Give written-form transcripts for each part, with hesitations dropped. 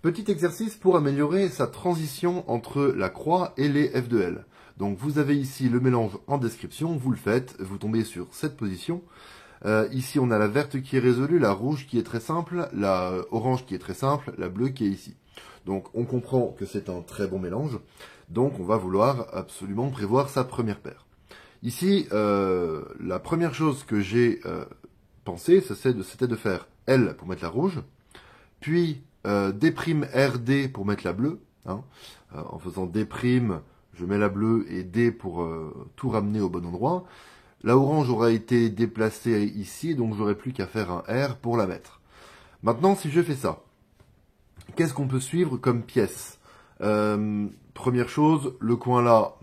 Petit exercice pour améliorer sa transition entre la croix et les F de L. Donc vous avez ici le mélange en description, vous le faites, vous tombez sur cette position. Ici on a la verte qui est résolue, la rouge qui est très simple, la orange qui est très simple, la bleue qui est ici. Donc on comprend que c'est un très bon mélange, donc on va vouloir absolument prévoir sa première paire. Ici, la première chose que j'ai pensé, c'était de faire L pour mettre la rouge, puis d'RD pour mettre la bleue, hein, en faisant D', je mets la bleue et D pour tout ramener au bon endroit. La orange aura été déplacée ici, donc j'aurai plus qu'à faire un R pour la mettre. Maintenant, si je fais ça, qu'est-ce qu'on peut suivre comme pièce? Première chose, le coin là,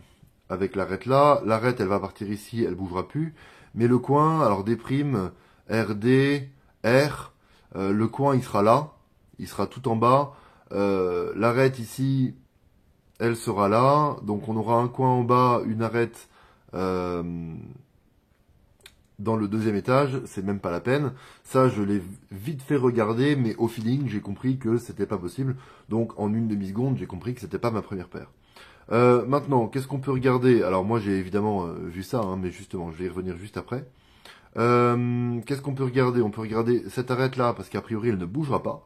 avec l'arête là, l'arête elle va partir ici, elle bougera plus, mais le coin, alors D', RD, R, le coin il sera là, il sera tout en bas, l'arête ici, elle sera là, donc on aura un coin en bas, une arête dans le deuxième étage, c'est même pas la peine. Ça, je l'ai vite fait regarder, mais au feeling, j'ai compris que c'était pas possible. Donc, en une demi-seconde, j'ai compris que c'était pas ma première paire. Maintenant, qu'est-ce qu'on peut regarder? Alors, moi, j'ai évidemment vu ça, hein, mais justement, je vais y revenir juste après. Qu'est-ce qu'on peut regarder? On peut regarder cette arête-là, parce qu'a priori, elle ne bougera pas.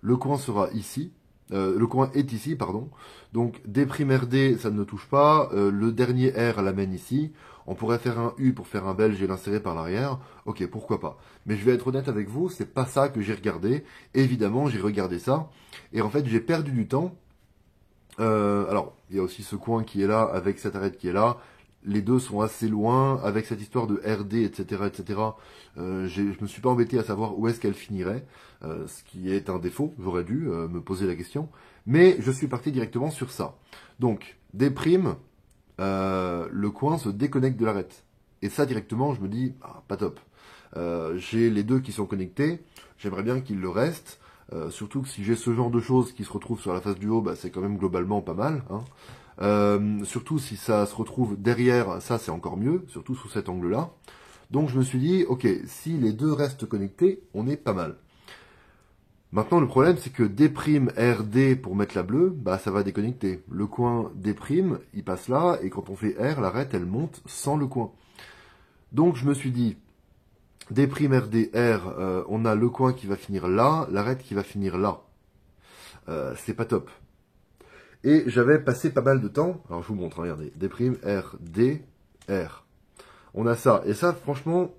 Le coin sera ici. Le coin est ici, pardon. Donc, d'RD, ça ne touche pas. Le dernier R l'amène ici. On pourrait faire un U pour faire un belge et l'insérer par l'arrière. Ok, pourquoi pas. Mais je vais être honnête avec vous, c'est pas ça que j'ai regardé. Évidemment, j'ai regardé ça. Et en fait, j'ai perdu du temps. Alors, il y a aussi ce coin qui est là, avec cette arête qui est là. Les deux sont assez loin, avec cette histoire de RD, etc., etc. Je me suis pas embêté à savoir où est-ce qu'elle finirait, ce qui est un défaut, j'aurais dû me poser la question. Mais je suis parti directement sur ça. Donc, D', le coin se déconnecte de l'arête. Et ça, directement, je me dis, ah, pas top. J'ai les deux qui sont connectés, j'aimerais bien qu'il le reste. Surtout que si j'ai ce genre de choses qui se retrouvent sur la face du haut, bah, c'est quand même globalement pas mal, hein. Surtout si ça se retrouve derrière, ça c'est encore mieux, surtout sous cet angle-là. Donc je me suis dit, ok, si les deux restent connectés, on est pas mal. Maintenant le problème c'est que D', RD pour mettre la bleue, bah ça va déconnecter. Le coin D', il passe là, et quand on fait R, l'arête elle monte sans le coin. Donc je me suis dit, D', RD, R, on a le coin qui va finir là, l'arête qui va finir là. C'est pas top. Et j'avais passé pas mal de temps, alors je vous montre, regardez, D', R, D, R. On a ça, et ça franchement,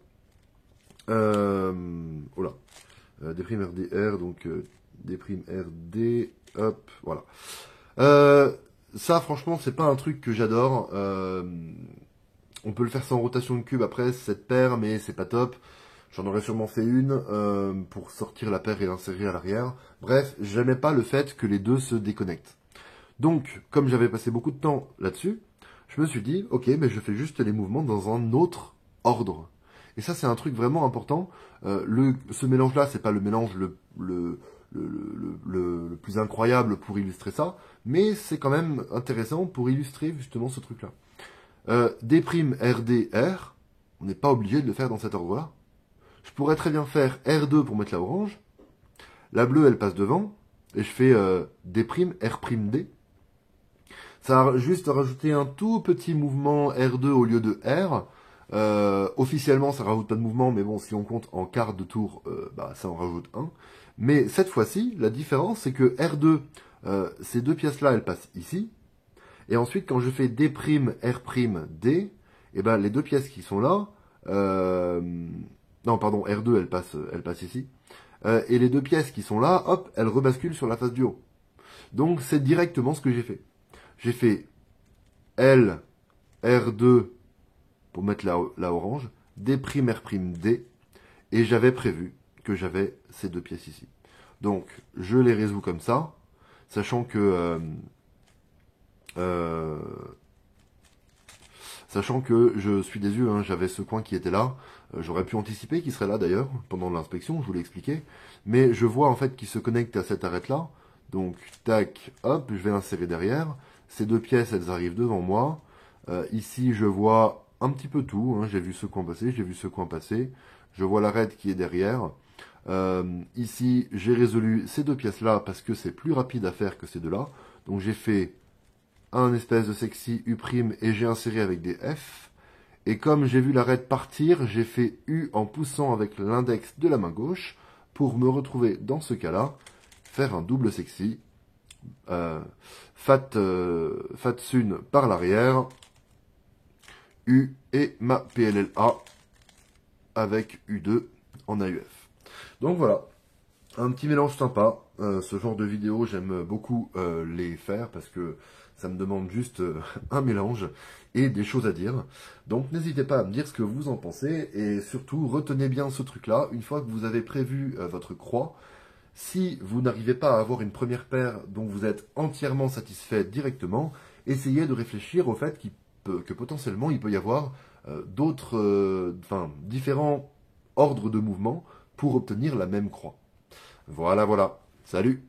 oh là, D', R, D, R, donc D', R, D, hop, voilà. Ça franchement, c'est pas un truc que j'adore. On peut le faire sans rotation de cube après, cette paire, mais c'est pas top. J'en aurais sûrement fait une pour sortir la paire et l'insérer à l'arrière. Bref, j'aimais pas le fait que les deux se déconnectent. Donc, comme j'avais passé beaucoup de temps là-dessus, je me suis dit, ok, mais je fais juste les mouvements dans un autre ordre. Et ça, c'est un truc vraiment important. Ce mélange-là, c'est pas le mélange le plus incroyable pour illustrer ça, mais c'est quand même intéressant pour illustrer justement ce truc-là. D', RD, R, on n'est pas obligé de le faire dans cet ordre-là. Je pourrais très bien faire R2 pour mettre la orange. La bleue, elle passe devant. Et je fais D', R', D. Ça a juste rajouté un tout petit mouvement R2 au lieu de R. Officiellement, ça rajoute pas de mouvement, mais bon, si on compte en quart de tour, bah, ça en rajoute un. Mais cette fois-ci, la différence, c'est que R2, ces deux pièces-là, elles passent ici. Et ensuite, quand je fais D', R', D, et ben, les deux pièces qui sont là, non, pardon, R2, elle passe ici. Et les deux pièces qui sont là, hop, elles rebasculent sur la face du haut. Donc, c'est directement ce que j'ai fait. J'ai fait L, R2 pour mettre la orange, D', R', D, et j'avais prévu que j'avais ces deux pièces ici. Donc, je les résous comme ça, sachant que je suis des yeux, hein, j'avais ce coin qui était là, j'aurais pu anticiper qu'il serait là d'ailleurs, pendant l'inspection, je vous l'ai expliqué, mais je vois en fait qu'il se connecte à cette arête-là, donc tac, hop, je vais l'insérer derrière, ces deux pièces, elles arrivent devant moi, ici je vois un petit peu tout, hein, j'ai vu ce coin passer, j'ai vu ce coin passer, je vois l'arête qui est derrière, Ici, j'ai résolu ces deux pièces-là parce que c'est plus rapide à faire que ces deux-là. Donc j'ai fait un espèce de sexy U' et j'ai inséré avec des F. Et comme j'ai vu l'arête partir, j'ai fait U en poussant avec l'index de la main gauche pour me retrouver dans ce cas-là, faire un double sexy. Fat Sun par l'arrière, U et ma PLLA avec U2 en AUF. Donc voilà, un petit mélange sympa. Ce genre de vidéos, j'aime beaucoup les faire parce que ça me demande juste un mélange et des choses à dire. Donc n'hésitez pas à me dire ce que vous en pensez et surtout retenez bien ce truc-là. Une fois que vous avez prévu votre croix, si vous n'arrivez pas à avoir une première paire dont vous êtes entièrement satisfait directement, essayez de réfléchir au fait que potentiellement il peut y avoir différents ordres de mouvement pour obtenir la même croix. Voilà, voilà. Salut!